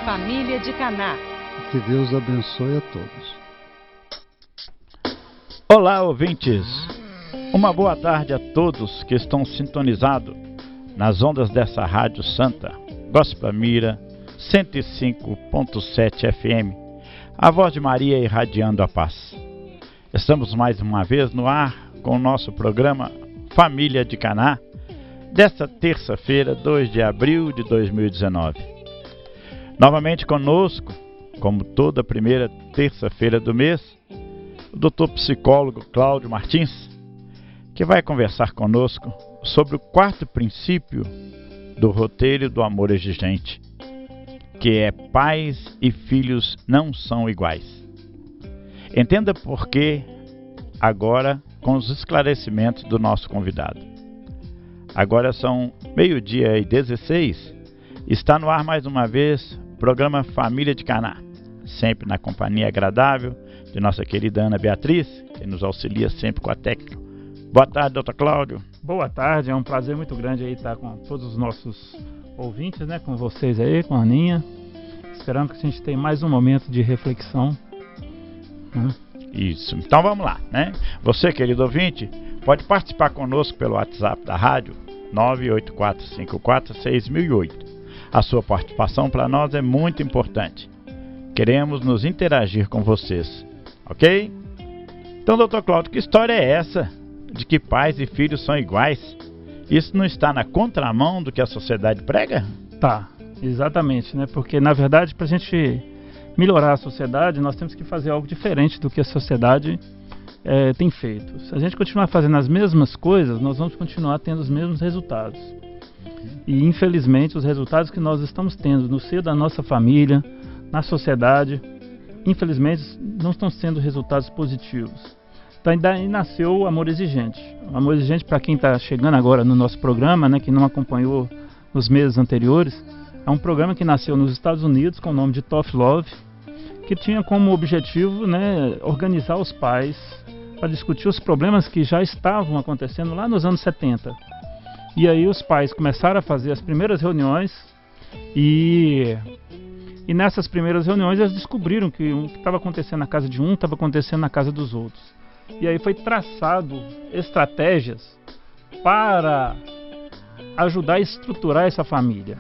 Família de Caná. Que Deus abençoe a todos. Olá, ouvintes. Uma boa tarde a todos que estão sintonizados nas ondas dessa Rádio Santa, Gospel Mira 105.7 FM, a voz de Maria irradiando a paz. Estamos mais uma vez no ar com o nosso programa Família de Caná, desta terça-feira, 2 de abril de 2019. Novamente conosco, como toda primeira terça-feira do mês, o doutor psicólogo Cláudio Martins, que vai conversar conosco sobre o quarto princípio do roteiro do amor exigente, que é pais e filhos não são iguais. Entenda por que agora com os esclarecimentos do nosso convidado. Agora são 12:16, está no ar mais uma vez o programa Família de Caná, sempre na companhia agradável de nossa querida Ana Beatriz, que nos auxilia sempre com a técnica. Boa tarde, doutor Cláudio. Boa tarde, é um prazer muito grande aí estar com todos os nossos ouvintes, né? Com vocês aí, com a Aninha. Esperando que a gente tenha mais um momento de reflexão. Isso, então vamos lá, né? Você, querido ouvinte, pode participar conosco pelo WhatsApp da rádio 984546008. A sua participação para nós é muito importante. Queremos nos interagir com vocês, ok? Então, doutor Cláudio, que história é essa de que pais e filhos são iguais? Isso não está na contramão do que a sociedade prega? Tá, exatamente, né? Porque, na verdade, para a gente melhorar a sociedade, nós temos que fazer algo diferente do que a sociedade tem feito. Se a gente continuar fazendo as mesmas coisas, nós vamos continuar tendo os mesmos resultados. E, infelizmente, os resultados que nós estamos tendo no seio da nossa família, na sociedade, infelizmente, não estão sendo resultados positivos. Então, daí nasceu o Amor Exigente. O Amor Exigente, para quem está chegando agora no nosso programa, né, que não acompanhou nos meses anteriores, é um programa que nasceu nos Estados Unidos com o nome de Tough Love, que tinha como objetivo, né, organizar os pais para discutir os problemas que já estavam acontecendo lá nos anos 70. E aí os pais começaram a fazer as primeiras reuniões e nessas primeiras reuniões eles descobriram que o que estava acontecendo na casa de um estava acontecendo na casa dos outros. E aí foi traçado estratégias para ajudar a estruturar essa família.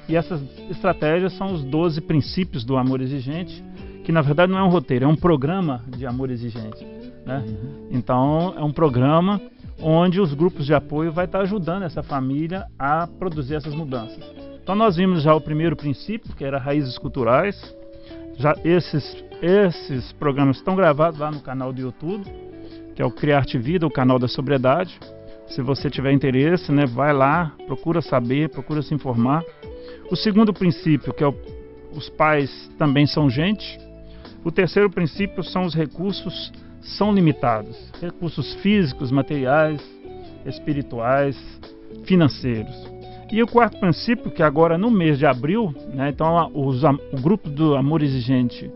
E essas estratégias são os 12 princípios do amor exigente, que na verdade não é um roteiro, é um programa de amor exigente, né? Então é um programa onde os grupos de apoio vai estar ajudando essa família a produzir essas mudanças. Então nós vimos já o primeiro princípio, que era raízes culturais. Já esses programas estão gravados lá no canal do YouTube, que é o Criarte Vida, o canal da sobriedade. Se você tiver interesse, né, vai lá, procura saber, procura se informar. O segundo princípio, que é os pais também são gente. O terceiro princípio são os recursos são limitados. Recursos físicos, materiais, espirituais, financeiros. E o quarto princípio, que agora no mês de abril, né, então o grupo do Amor Exigente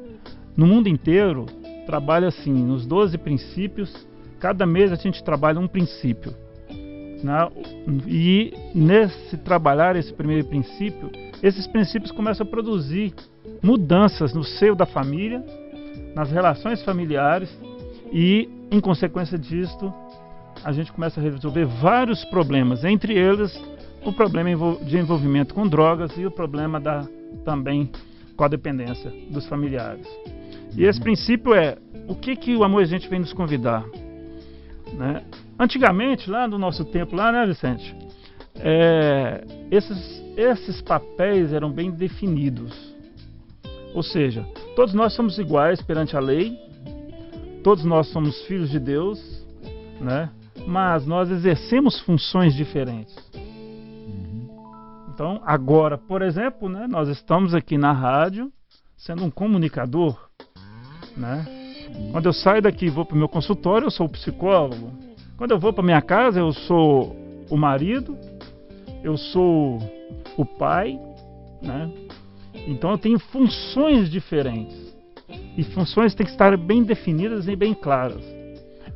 no mundo inteiro trabalha assim, nos 12 princípios. Cada mês a gente trabalha um princípio, né? E nesse trabalhar esse primeiro princípio, esses princípios começam a produzir mudanças no seio da família, nas relações familiares e, em consequência disto, a gente começa a resolver vários problemas, entre eles o problema de envolvimento com drogas e o problema também com a dependência dos familiares. E esse princípio é o que o Amor Exigente vem nos convidar, né? Antigamente, lá no nosso tempo, lá, né, Vicente? Esses papéis eram bem definidos. Ou seja, todos nós somos iguais perante a lei, todos nós somos filhos de Deus, né? Mas nós exercemos funções diferentes. Então, agora, por exemplo, né, nós estamos aqui na rádio sendo um comunicador, né? Quando eu saio daqui e vou para o meu consultório, eu sou o psicólogo. Quando eu vou para minha casa, eu sou o marido, eu sou o pai, né? Então eu tenho funções diferentes. E funções têm que estar bem definidas e bem claras.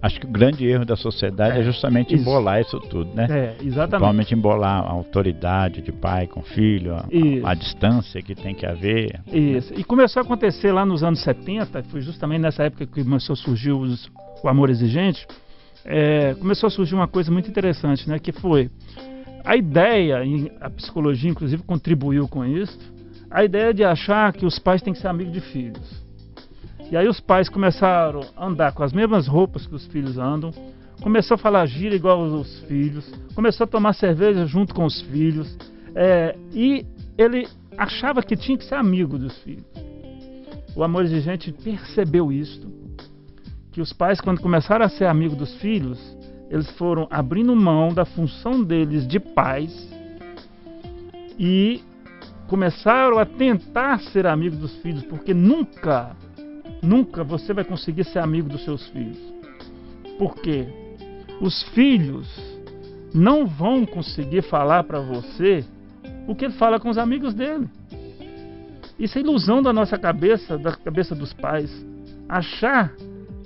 Acho que o grande erro da sociedade é justamente isso. embolar isso tudo, né? Exatamente. Principalmente embolar a autoridade de pai com filho, a distância que tem que haver. Isso. E começou a acontecer lá nos anos 70, foi justamente nessa época que começou a surgir o amor exigente, começou a surgir uma coisa muito interessante, né? Que foi a ideia, a psicologia inclusive contribuiu com isso, a ideia de achar que os pais têm que ser amigos de filhos. E aí os pais começaram a andar com as mesmas roupas que os filhos andam, começou a falar gíria igual os filhos, começou a tomar cerveja junto com os filhos, e ele achava que tinha que ser amigo dos filhos. O amor exigente percebeu isso, que os pais, quando começaram a ser amigos dos filhos, eles foram abrindo mão da função deles de pais e começaram a tentar ser amigos dos filhos, porque nunca você vai conseguir ser amigo dos seus filhos. Por quê? Os filhos não vão conseguir falar para você o que ele fala com os amigos dele. Isso é ilusão da nossa cabeça, da cabeça dos pais.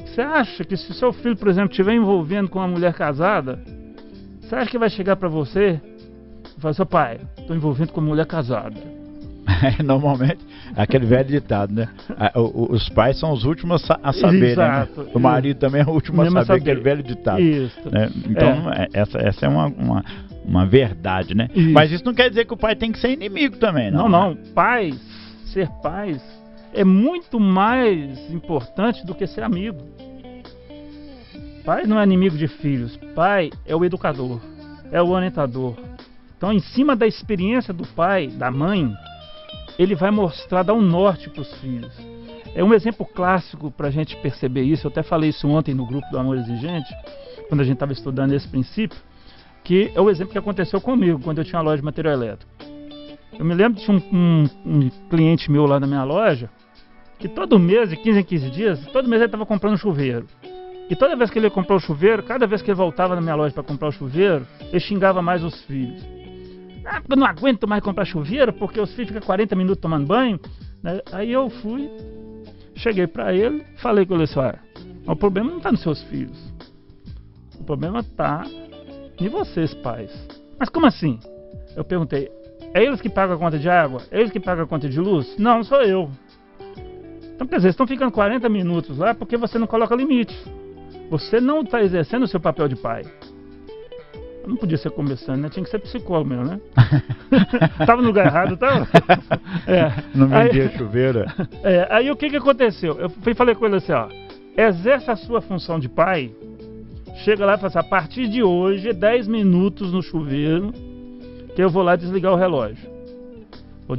Você acha que se o seu filho, por exemplo, estiver envolvendo com uma mulher casada, você acha que vai chegar para você e falar: seu pai, estou envolvendo com uma mulher casada? Normalmente, aquele velho ditado, né? Os pais são os últimos a saber, né? O marido também é o último a saber, aquele velho ditado. Isso. Né? Então, essa é uma verdade, né? Isso. Mas isso não quer dizer que o pai tem que ser inimigo também, não? Não. Ser pais é muito mais importante do que ser amigo. Pai não é inimigo de filhos. Pai é o educador, é o orientador. Então, em cima da experiência do pai, da mãe, ele vai mostrar, dar um norte para os filhos. É um exemplo clássico para a gente perceber isso. Eu até falei isso ontem no grupo do Amor Exigente, quando a gente estava estudando esse princípio, que é o exemplo que aconteceu comigo, quando eu tinha uma loja de material elétrico. Eu me lembro de um cliente meu lá na minha loja, que todo mês, de 15 em 15 dias, todo mês ele estava comprando chuveiro. E toda vez que ele comprou o chuveiro, cada vez que ele voltava na minha loja para comprar o chuveiro, ele xingava mais os filhos. Eu não aguento mais comprar chuveiro, porque os filhos ficam 40 minutos tomando banho. Aí eu cheguei para ele, falei com ele assim: o problema não está nos seus filhos. O problema está em vocês, pais. Mas como assim? Eu perguntei: é eles que pagam a conta de água? É eles que pagam a conta de luz? Não sou eu. Então, quer dizer, estão ficando 40 minutos lá porque você não coloca limite. Você não está exercendo o seu papel de pai. Eu não podia ser começando, né? Tinha que ser psicólogo mesmo, né? Tava no lugar errado, tava? Não vendia chuveiro. Aí o que aconteceu? Eu falei com ele assim: exerce a sua função de pai. Chega lá e fala assim: a partir de hoje, 10 minutos no chuveiro, que eu vou lá desligar o relógio. Vou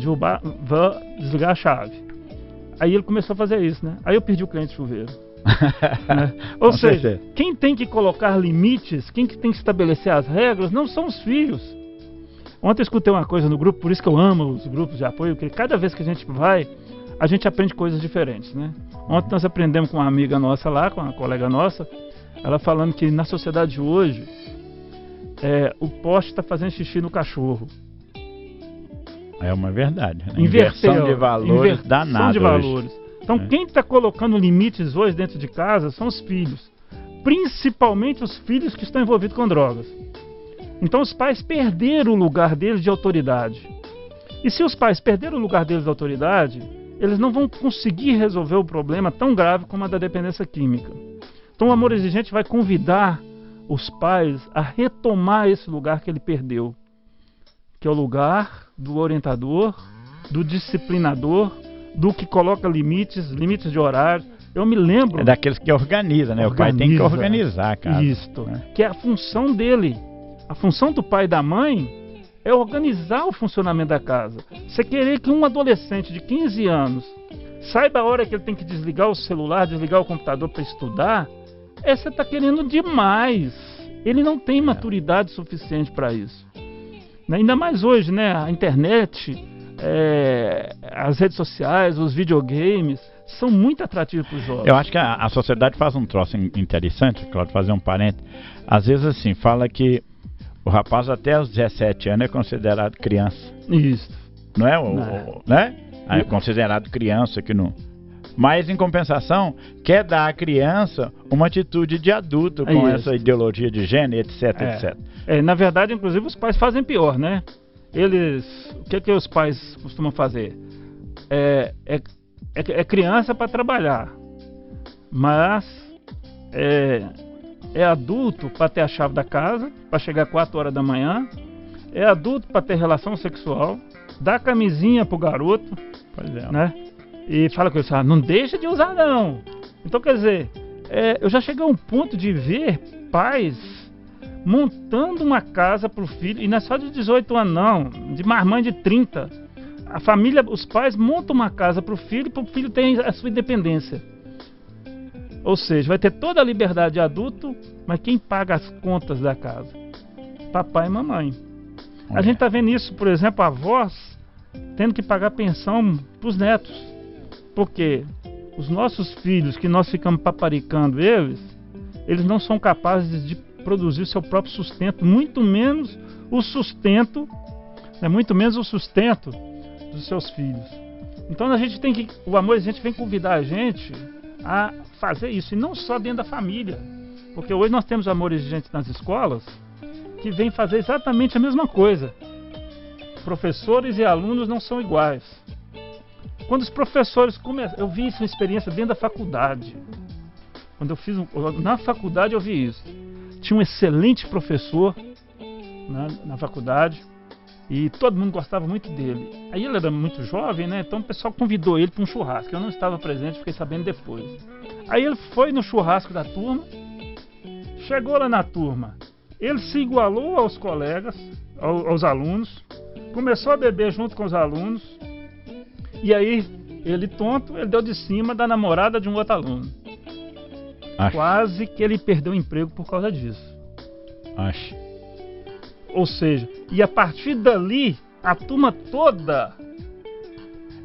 desligar a chave. Aí ele começou a fazer isso, né? Aí eu perdi o cliente chuveiro. Né? Ou seja, quem tem que colocar limites, quem que tem que estabelecer as regras, não são os filhos. Ontem eu escutei uma coisa no grupo, por isso que eu amo os grupos de apoio, porque cada vez que a gente vai, a gente aprende coisas diferentes, né? Ontem nós aprendemos com uma amiga nossa lá, com uma colega nossa, ela falando que na sociedade de hoje, o poste está fazendo xixi no cachorro. É uma verdade. Né? Inversão de valores danada de valores. Então, quem está colocando limites hoje dentro de casa são os filhos. Principalmente os filhos que estão envolvidos com drogas. Então, os pais perderam o lugar deles de autoridade. E se os pais perderam o lugar deles de autoridade, eles não vão conseguir resolver o problema tão grave como a da dependência química. Então, o amor exigente vai convidar os pais a retomar esse lugar que ele perdeu, que é o lugar do orientador, do disciplinador, do que coloca limites de horário. Eu me lembro... É daqueles que organiza, né? O pai tem que organizar, cara. Isto, né? Que é a função dele. A função do pai e da mãe é organizar o funcionamento da casa. Você querer que um adolescente de 15 anos saiba a hora que ele tem que desligar o celular, desligar o computador para estudar, você está querendo demais. Ele não tem maturidade suficiente para isso. Ainda mais hoje, né? A internet... as redes sociais, os videogames são muito atrativos para os jovens. Eu acho que a sociedade faz um troço interessante, Cláudio, fazer um parênteses. Às vezes assim, fala que o rapaz até os 17 anos é considerado criança. Isso. Não é? Né? É considerado criança que não... mas em compensação quer dar à criança uma atitude de adulto com essa ideologia de gênero, etc, etc. Na verdade, inclusive, os pais fazem pior, né? O que os pais costumam fazer? É criança para trabalhar, mas é adulto para ter a chave da casa, para chegar 4 horas da manhã, é adulto para ter relação sexual, dá camisinha pro garoto, né? E fala com ele, não deixa de usar não. Então, quer dizer, eu já cheguei a um ponto de ver pais montando uma casa pro filho, e não é só de 18 anos não, de marmãe de 30. A família, os pais montam uma casa pro filho ter a sua independência. Ou seja, vai ter toda a liberdade de adulto, mas quem paga as contas da casa? Papai e mamãe. A gente tá vendo isso, por exemplo, avós tendo que pagar pensão pros netos. Porque os nossos filhos, que nós ficamos paparicando eles não são capazes de produzir o seu próprio sustento, muito menos o sustento dos seus filhos. Então o Amor Exigente vem convidar a gente a fazer isso, e não só dentro da família, porque hoje nós temos Amor Exigente nas escolas que vem fazer exatamente a mesma coisa. Professores e alunos não são iguais. Quando os professores começam, eu vi isso, uma experiência dentro da faculdade. Quando eu fiz na faculdade eu vi isso. Tinha um excelente professor na faculdade e todo mundo gostava muito dele. Aí ele era muito jovem, né? Então o pessoal convidou ele para um churrasco. Eu não estava presente, fiquei sabendo depois. Aí ele foi no churrasco da turma, chegou lá na turma, ele se igualou aos colegas, aos alunos, começou a beber junto com os alunos. E aí, ele tonto, ele deu de cima da namorada de um outro aluno. Quase que ele perdeu o emprego por causa disso. Ou seja, e a partir dali, a turma toda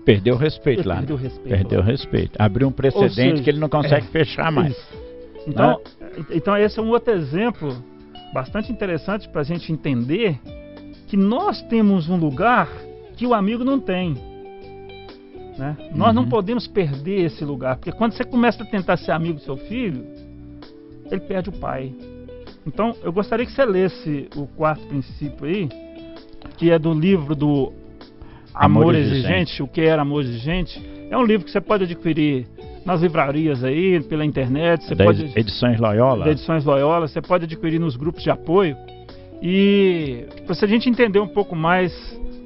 perdeu o respeito lá. Perdeu o respeito. Abriu um precedente que ele não consegue fechar mais. Então esse é um outro exemplo bastante interessante para a gente entender que nós temos um lugar que o amigo não tem. Né? Nós não podemos perder esse lugar, porque quando você começa a tentar ser amigo do seu filho, ele perde o pai. Então eu gostaria que você lesse o 4º princípio aí, que é do livro do Amor Exigente, o que era Amor Exigente. É um livro que você pode adquirir nas livrarias aí, pela internet. Edições Loyola. Edições Loyola, você pode adquirir nos grupos de apoio. E para a gente entender um pouco mais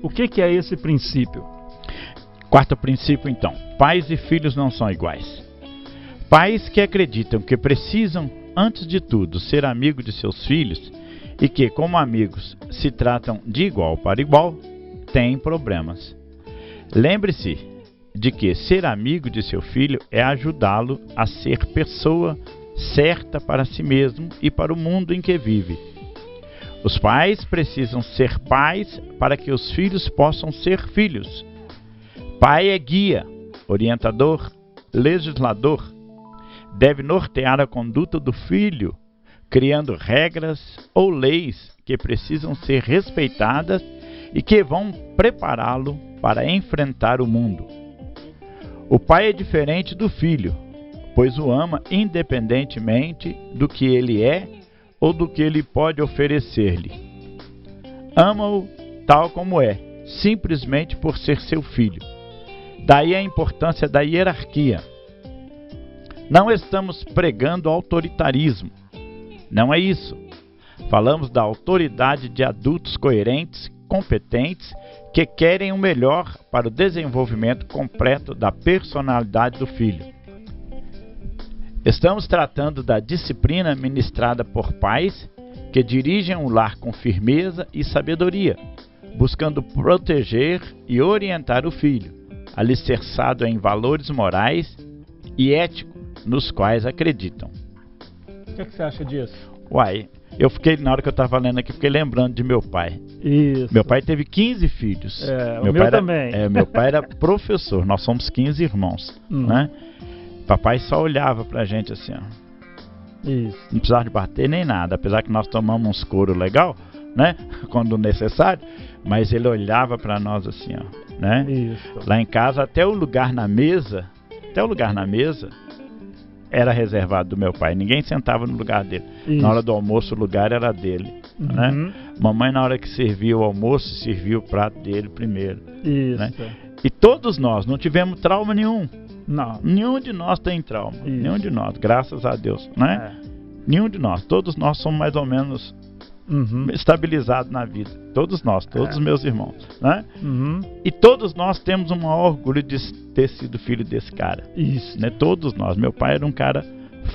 o que é esse princípio. 4º princípio, então. Pais e filhos não são iguais. Pais que acreditam que precisam, antes de tudo, ser amigo de seus filhos e que, como amigos, se tratam de igual para igual, têm problemas. Lembre-se de que ser amigo de seu filho é ajudá-lo a ser pessoa certa para si mesmo e para o mundo em que vive. Os pais precisam ser pais para que os filhos possam ser filhos. Pai é guia, orientador, legislador. Deve nortear a conduta do filho, criando regras ou leis que precisam ser respeitadas e que vão prepará-lo para enfrentar o mundo. O pai é diferente do filho, pois o ama independentemente do que ele é ou do que ele pode oferecer-lhe. Ama-o tal como é, simplesmente por ser seu filho. Daí a importância da hierarquia. Não estamos pregando autoritarismo. Não é isso. Falamos da autoridade de adultos coerentes, competentes, que querem o melhor para o desenvolvimento completo da personalidade do filho. Estamos tratando da disciplina ministrada por pais que dirigem o lar com firmeza e sabedoria, buscando proteger e orientar o filho, alicerçado em valores morais e éticos nos quais acreditam. O que você acha disso? Eu fiquei, na hora que eu estava lendo aqui, fiquei lembrando de meu pai. Isso. Meu pai teve 15 filhos. O meu também. Meu pai era professor, nós somos 15 irmãos. Né? Papai só olhava pra gente assim, ó. Isso. Não precisava de bater nem nada, apesar que nós tomamos uns couro legal, né? Quando necessário, mas ele olhava pra nós assim, ó, né? Isso. Lá em casa, até o lugar na mesa Até o lugar na mesa era reservado do meu pai. Ninguém sentava no lugar dele. Isso. Na hora do almoço, o lugar era dele. Né? Uhum. Mamãe, na hora que servia o almoço, servia o prato dele primeiro. Isso. Né? E todos nós não tivemos trauma nenhum. Não. Nenhum de nós tem trauma. Isso. Nenhum de nós, graças a Deus. Né? Nenhum de nós. Todos nós somos mais ou menos estabilizados na vida. Todos nós, todos os meus irmãos. Né? E todos nós temos o maior orgulho de ter sido filho desse cara. Isso. Né? Todos nós. Meu pai era um cara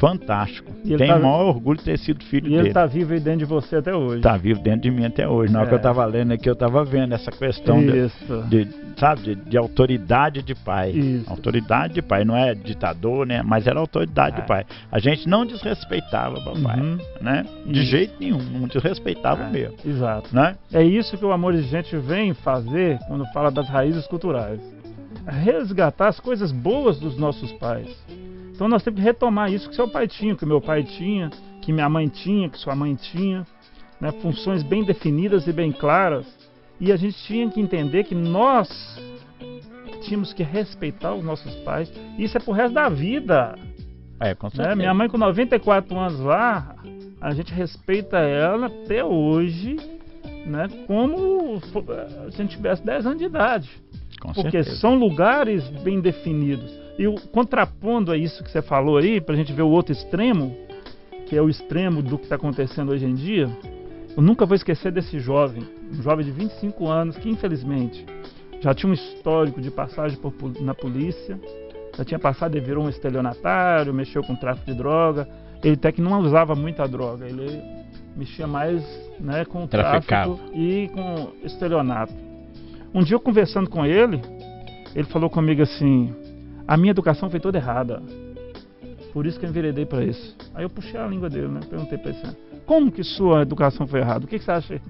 fantástico. E tem o maior orgulho de ter sido filho dele. E ele está vivo aí dentro de você até hoje. Está vivo dentro de mim até hoje. Na hora que eu estava lendo aqui, eu estava vendo essa questão de autoridade de pai. Isso. Autoridade de pai, não é ditador, né? Mas era autoridade de pai. A gente não desrespeitava papai, né? De jeito nenhum, não desrespeitava mesmo. Exato. Né? É isso que o Amor de Gente vem fazer quando fala das raízes culturais. Resgatar as coisas boas dos nossos pais. Então nós temos que retomar isso que seu pai tinha, que meu pai tinha, que minha mãe tinha, que sua mãe tinha, né? Funções bem definidas e bem claras. E a gente tinha que entender que nós tínhamos que respeitar os nossos pais. Isso é pro resto da vida. Com certeza. Né? Minha mãe com 94 anos lá, a gente respeita ela até hoje, né? Como se a gente tivesse 10 anos de idade. Porque certeza. São lugares bem definidos. E contrapondo a isso que você falou aí, para a gente ver o outro extremo, que é o extremo do que está acontecendo hoje em dia, eu nunca vou esquecer desse jovem, um jovem de 25 anos, que infelizmente já tinha um histórico de passagem na polícia, já tinha passado e virou um estelionatário, mexeu com tráfico de droga. Ele até que não usava muita droga, ele mexia mais, né, com o tráfico e com estelionato. Um dia eu conversando com ele falou comigo assim: a minha educação foi toda errada, por isso que eu enveredei para isso. Aí eu puxei a língua dele, né? Perguntei para ele assim: como que sua educação foi errada? O que você acha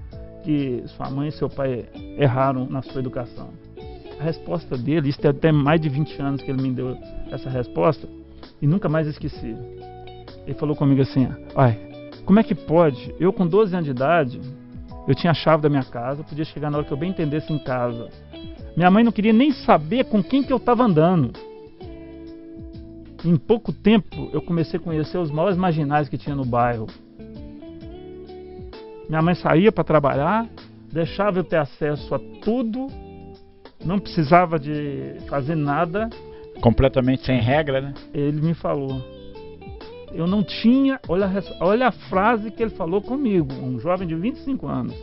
que sua mãe e seu pai erraram na sua educação? A resposta dele, isso tem até mais de 20 anos que ele me deu essa resposta, e nunca mais esqueci. Ele falou comigo assim: olha, como é que pode? Eu com 12 anos de idade, eu tinha a chave da minha casa, eu podia chegar na hora que eu bem entendesse em casa. Minha mãe não queria nem saber com quem que eu estava andando. Em pouco tempo, eu comecei a conhecer os maiores marginais que tinha no bairro. Minha mãe saía para trabalhar, deixava eu ter acesso a tudo, não precisava de fazer nada. Completamente sem regra, né? Ele me falou. Eu não tinha, olha a frase que ele falou comigo, um jovem de 25 anos.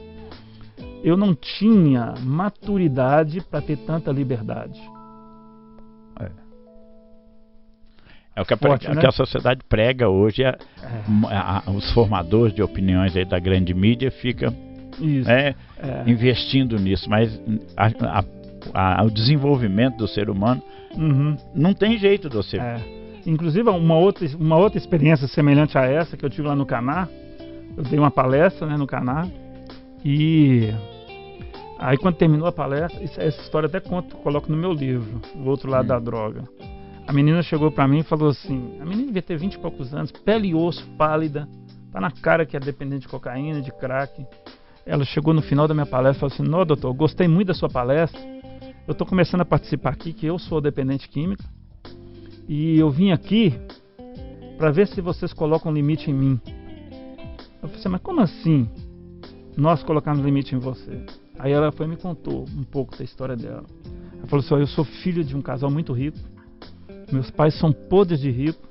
Eu não tinha maturidade para ter tanta liberdade. É o que a sociedade prega hoje. Os formadores de opiniões aí da grande mídia ficam investindo nisso, mas o desenvolvimento do ser humano não tem jeito de você. Inclusive, uma outra experiência semelhante a essa que eu tive lá no Caná, eu dei uma palestra, né, no Caná, e aí quando terminou a palestra, essa história até coloco no meu livro, O Outro Lado da Droga. A menina chegou pra mim e falou assim, a menina devia ter 20 e poucos anos, pele e osso, pálida, tá na cara que é dependente de cocaína, de crack. Ela chegou no final da minha palestra e falou assim: não, doutor, gostei muito da sua palestra, eu tô começando a participar aqui, que eu sou dependente químico, e eu vim aqui para ver se vocês colocam limite em mim. Eu falei assim: mas como assim nós colocamos limite em você? Aí ela foi e me contou um pouco da história dela. Ela falou assim: eu sou filho de um casal muito rico, meus pais são podres de rico,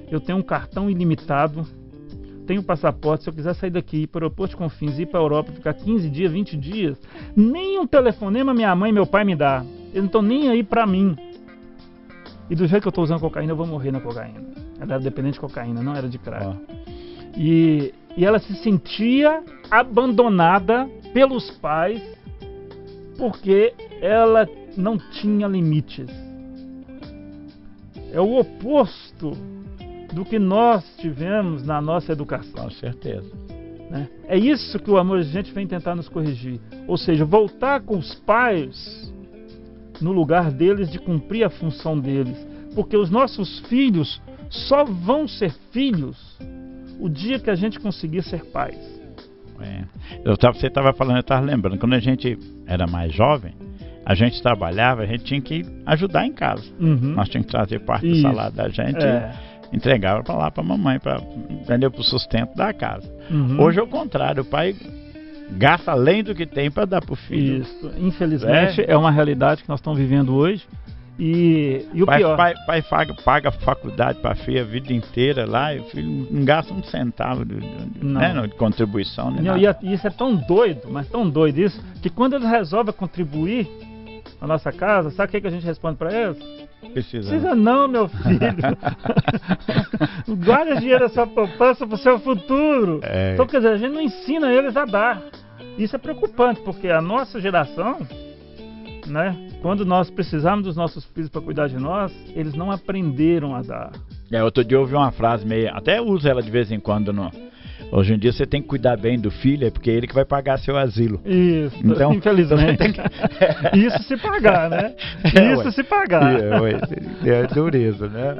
eu tenho um cartão ilimitado, tenho passaporte, se eu quiser sair daqui, ir para o aeroporto de Confins, ir para a Europa, ficar 15 dias, 20 dias, nem um telefonema minha mãe e meu pai me dá. Eles não estão nem aí para mim. E do jeito que eu estou usando cocaína, eu vou morrer na cocaína. Ela era dependente de cocaína, não era de crack. E ela se sentia abandonada pelos pais porque ela não tinha limites. É o oposto do que nós tivemos na nossa educação. Com certeza. Né? É isso que o Amor de Gente vem tentar nos corrigir. Ou seja, voltar com os pais no lugar deles de cumprir a função deles. Porque os nossos filhos só vão ser filhos o dia que a gente conseguir ser pais. Você estava falando, eu estava lembrando, quando a gente era mais jovem, a gente trabalhava, a gente tinha que ajudar em casa. Nós tínhamos que trazer parte do salário da gente e entregava para lá para a mamãe, para o sustento da casa. Hoje é o contrário, o pai gasta além do que tem para dar para o filho. Isso, infelizmente é uma realidade que nós estamos vivendo hoje. E o pior... Pai paga faculdade para a filha a vida inteira lá, e o filho não gasta um centavo de contribuição. Não, e isso é tão doido, mas tão doido isso, que quando eles resolvem contribuir na nossa casa, sabe o que a gente responde para eles? Precisa não, meu filho. Guarda dinheiro da sua poupança para o seu futuro. Então, quer dizer, a gente não ensina eles a dar. Isso é preocupante, porque a nossa geração, né, quando nós precisamos dos nossos filhos para cuidar de nós, eles não aprenderam a dar. Outro dia eu ouvi uma frase meio, até uso ela de vez em quando. Hoje em dia você tem que cuidar bem do filho, porque é ele que vai pagar seu asilo. Isso, então, infelizmente. Isso se pagar, né? Isso se pagar. É dureza, né?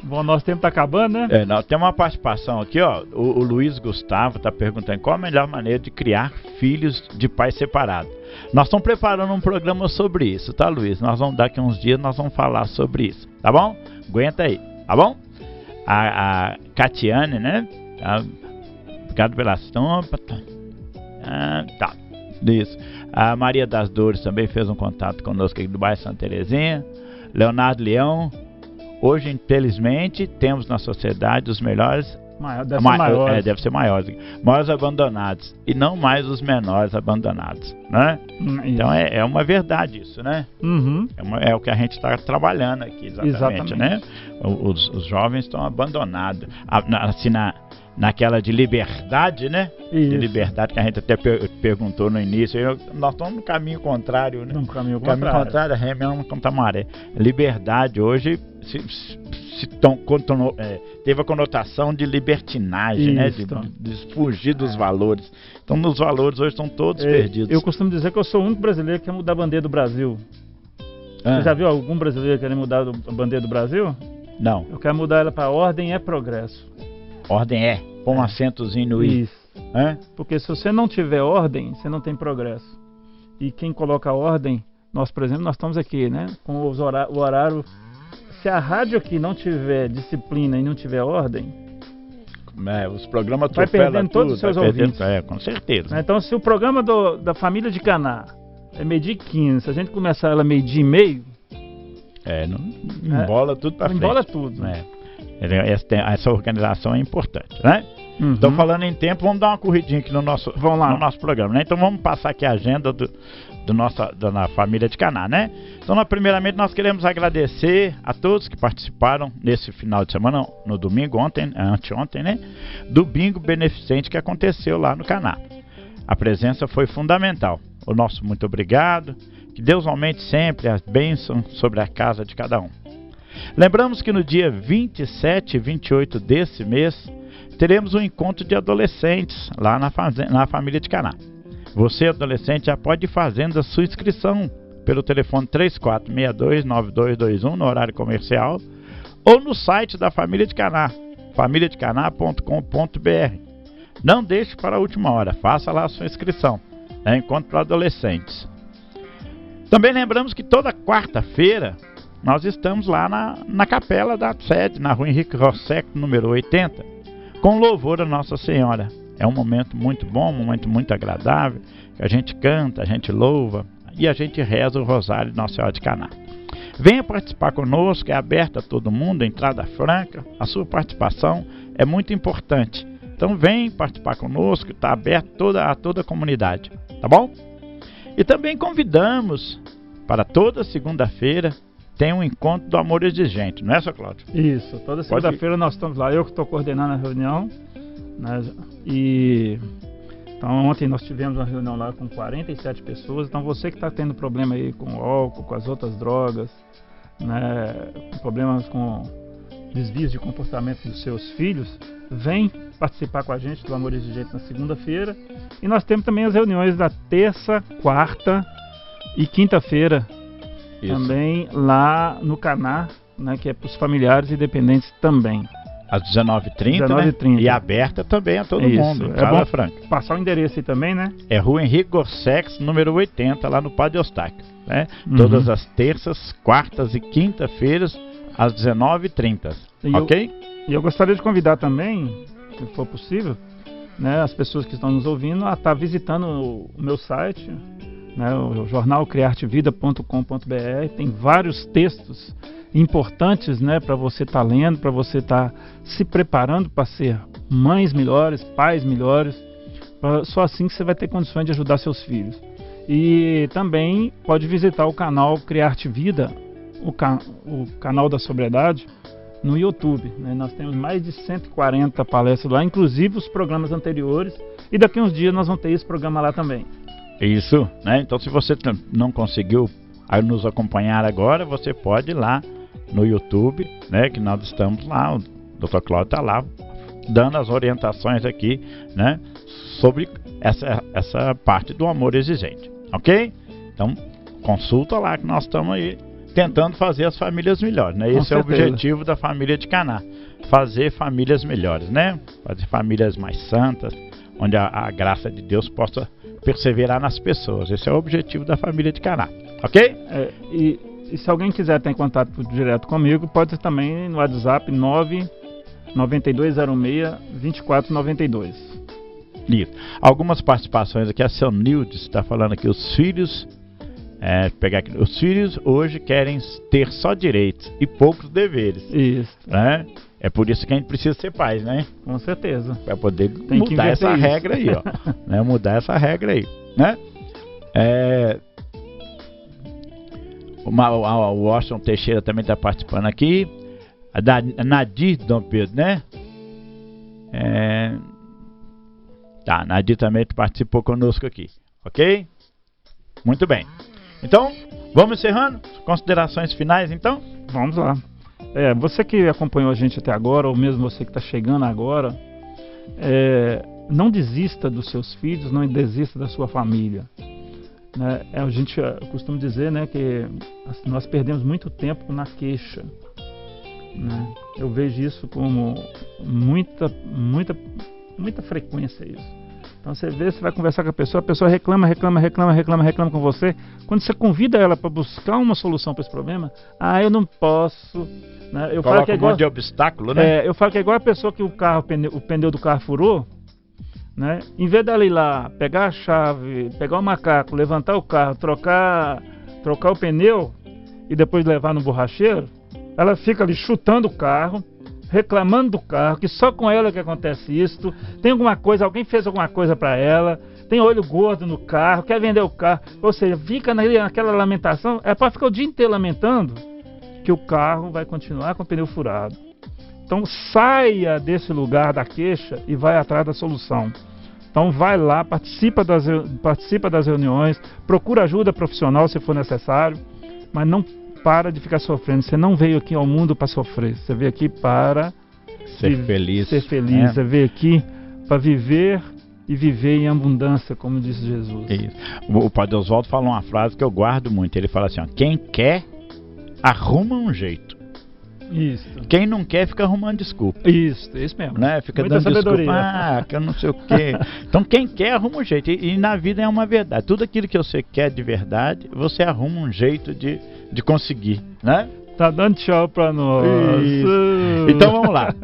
Bom, nosso tempo está acabando, né? Tem uma participação aqui, ó. O Luiz Gustavo está perguntando qual a melhor maneira de criar filhos de pais separados. Nós estamos preparando um programa sobre isso, tá, Luiz? Daqui a uns dias nós vamos falar sobre isso, tá bom? Aguenta aí, tá bom? A Catiane, né? Obrigado pela ação. Tá. Isso. A Maria das Dores também fez um contato conosco aqui do bairro Santa Terezinha. Leonardo Leão. Hoje, infelizmente, temos na sociedade os melhores. Deve ser maiores. Maiores abandonados. E não mais os menores abandonados, né? Então é uma verdade isso, né? É o que a gente está trabalhando aqui, exatamente. Né? Os jovens estão abandonados. Assim, naquela de liberdade, né? Isso. De liberdade que a gente até perguntou no início. Nós estamos no caminho contrário, né? No caminho contrário, remando contra a maré. Liberdade hoje teve a conotação de libertinagem, né? De fugir dos valores. Então, os valores hoje estão todos perdidos. Eu costumo dizer que eu sou o único brasileiro que quer mudar a bandeira do Brasil. Você já viu algum brasileiro querendo mudar a bandeira do Brasil? Não. Eu quero mudar ela para ordem é progresso. Ordem põe um acentozinho no I. Isso. Porque se você não tiver ordem, você não tem progresso. E quem coloca ordem, nós, por exemplo, nós estamos aqui, né? Com o horário. Se a rádio aqui não tiver disciplina e não tiver ordem, os programas vai perdendo todos os seus ouvintes. Com certeza. Então, se o programa da Família de Caná é 12h15, se a gente começar ela 12h30, embola tudo para frente. Embola tudo. Essa organização é importante, né? Então, falando em tempo, vamos dar uma corridinha aqui no nosso programa, né? Então, vamos passar aqui a agenda da Família de Caná, né? Então, primeiramente, nós queremos agradecer a todos que participaram nesse final de semana, no domingo, anteontem, né? Do bingo beneficente que aconteceu lá no Caná. A presença foi fundamental. O nosso muito obrigado. Que Deus aumente sempre as bênçãos sobre a casa de cada um. Lembramos que no dia 27 e 28 desse mês, teremos um encontro de adolescentes lá na Família de Caná. Você, adolescente, já pode ir fazendo a sua inscrição pelo telefone 3462-9221 no horário comercial ou no site da Família de Caná, familiadecaná.com.br. Não deixe para a última hora, faça lá a sua inscrição. É encontro para adolescentes. Também lembramos que toda quarta-feira nós estamos lá na capela da sede, na rua Henrique Rosseco, número 80, com louvor a Nossa Senhora. É um momento muito bom, um momento muito agradável, que a gente canta, a gente louva e a gente reza o Rosário de Nossa Senhora de Caná. Venha participar conosco, é aberto a todo mundo, entrada franca, a sua participação é muito importante. Então vem participar conosco, está aberto a toda a comunidade, tá bom? E também convidamos para toda segunda-feira, tem um encontro do amor exigente, não é, seu Cláudio? Isso, toda segunda-feira nós estamos lá, eu que estou coordenando a reunião, né? Então ontem nós tivemos uma reunião lá com 47 pessoas, então você que está tendo problema aí com o álcool, com as outras drogas, né? Com problemas com desvios de comportamento dos seus filhos, vem participar com a gente do Amor Exigente na segunda-feira. E nós temos também as reuniões da terça, quarta e quinta-feira. Também lá no Caná, né, que é para os familiares e dependentes também. Às 19h30, 19h30. Né? E aberta também a todo Isso. mundo. É bom Franca. passar o endereço aí também, né? É Rua Henrique Gorsex, número 80, lá no Padre Eustáquio. Né? Todas as terças, quartas e quinta-feiras, às 19h30. Ok? E eu gostaria de convidar também, se for possível, né, as pessoas que estão nos ouvindo a estar visitando o meu site, né, o jornal criartevida.com.br. Tem vários textos importantes, né, para você estar lendo, para você estar se preparando para ser mães melhores, pais melhores. Só assim que você vai ter condições de ajudar seus filhos. E também pode visitar o canal Criarte Vida, o canal da sobriedade, no YouTube, né? Nós temos mais de 140 palestras lá, inclusive os programas anteriores, e daqui a uns dias nós vamos ter esse programa lá também. Isso, né? Então se você não conseguiu nos acompanhar agora, você pode ir lá no YouTube, né? Que nós estamos lá, o Dr. Cláudio está lá, dando as orientações aqui, né? Sobre essa parte do amor exigente, ok? Então consulta lá que nós estamos aí tentando fazer as famílias melhores, né? Esse é o objetivo da família de Caná, fazer famílias melhores, né? Fazer famílias mais santas, onde a graça de Deus possa perseverar nas pessoas. Esse é o objetivo da família de Caná, ok? E se alguém quiser ter contato direto comigo, pode ser também no WhatsApp 99206-2492. Isso. Algumas participações aqui, a seu Nildes está falando aqui, os filhos hoje querem ter só direitos e poucos deveres. Isso. Né? É por isso que a gente precisa ser pais, né? Com certeza. Para poder mudar essa regra aí, ó. Né? Mudar essa regra aí, né? O Washington Teixeira também está participando aqui. A Nadir Dom Pedro, né? Tá, Nadir também participou conosco aqui, ok? Muito bem. Então, vamos encerrando? Considerações finais, então? Vamos lá. Você que acompanhou a gente até agora, ou mesmo você que está chegando agora, não desista dos seus filhos, não desista da sua família. Né? A gente costuma dizer, né, que nós perdemos muito tempo na queixa. Né? Eu vejo isso como muita frequência isso. Então você vai conversar com a pessoa reclama com você. Quando você convida ela para buscar uma solução para esse problema, eu não posso. Né? Eu falo que é igual, um monte de obstáculo, né? Eu falo que é igual a pessoa que o pneu do carro furou, né? Em vez dela ir lá, pegar a chave, pegar o macaco, levantar o carro, trocar o pneu e depois levar no borracheiro, ela fica ali chutando o carro, reclamando do carro, que só com ela que acontece isso, tem alguma coisa, alguém fez alguma coisa para ela, tem olho gordo no carro, quer vender o carro, ou seja, fica naquela lamentação, para ficar o dia inteiro lamentando que o carro vai continuar com o pneu furado. Então saia desse lugar da queixa e vai atrás da solução. Então vai lá, participa das reuniões, procura ajuda profissional se for necessário, mas não para de ficar sofrendo. Você não veio aqui ao mundo para sofrer. Você veio aqui para ser feliz. Né? Você veio aqui para viver e viver em abundância, como disse Jesus. Isso. O Padre Oswaldo fala uma frase que eu guardo muito. Ele fala assim, quem quer, arruma um jeito. Isso. Quem não quer, fica arrumando desculpa. Isso mesmo. Né? Fica muita dando sabedoria. Desculpa, que eu não sei o quê. Então quem quer, arruma um jeito. E na vida é uma verdade. Tudo aquilo que você quer de verdade, você arruma um jeito de conseguir, né? Tá dando tchau pra nós. Isso. Então vamos lá.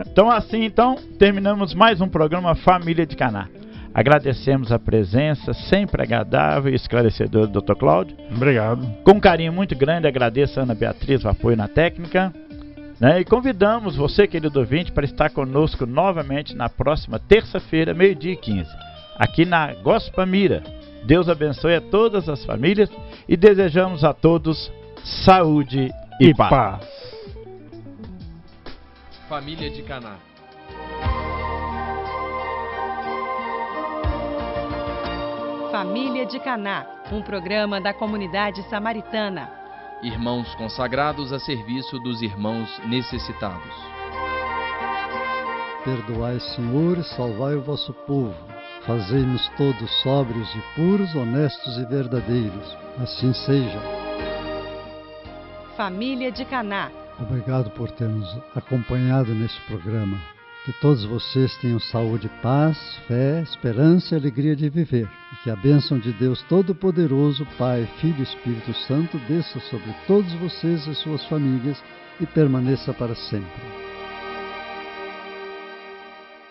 Então terminamos mais um programa Família de Caná. Agradecemos a presença sempre agradável e esclarecedora do Dr. Cláudio. Obrigado. Com um carinho muito grande, agradeço a Ana Beatriz o apoio na técnica, né? E convidamos você, querido ouvinte, para estar conosco novamente na próxima terça-feira, 12h15, aqui na Gospel Mira. Deus abençoe a todas as famílias e desejamos a todos saúde e paz. Família de Caná. Família de Caná, um programa da comunidade samaritana. Irmãos consagrados a serviço dos irmãos necessitados. Perdoai, Senhor, e salvai o vosso povo. Fazei-nos todos sóbrios e puros, honestos e verdadeiros. Assim seja. Família de Caná. Obrigado por ter nos acompanhado neste programa. Que todos vocês tenham saúde, paz, fé, esperança e alegria de viver. E que a bênção de Deus Todo-Poderoso, Pai, Filho e Espírito Santo, desça sobre todos vocês e suas famílias e permaneça para sempre.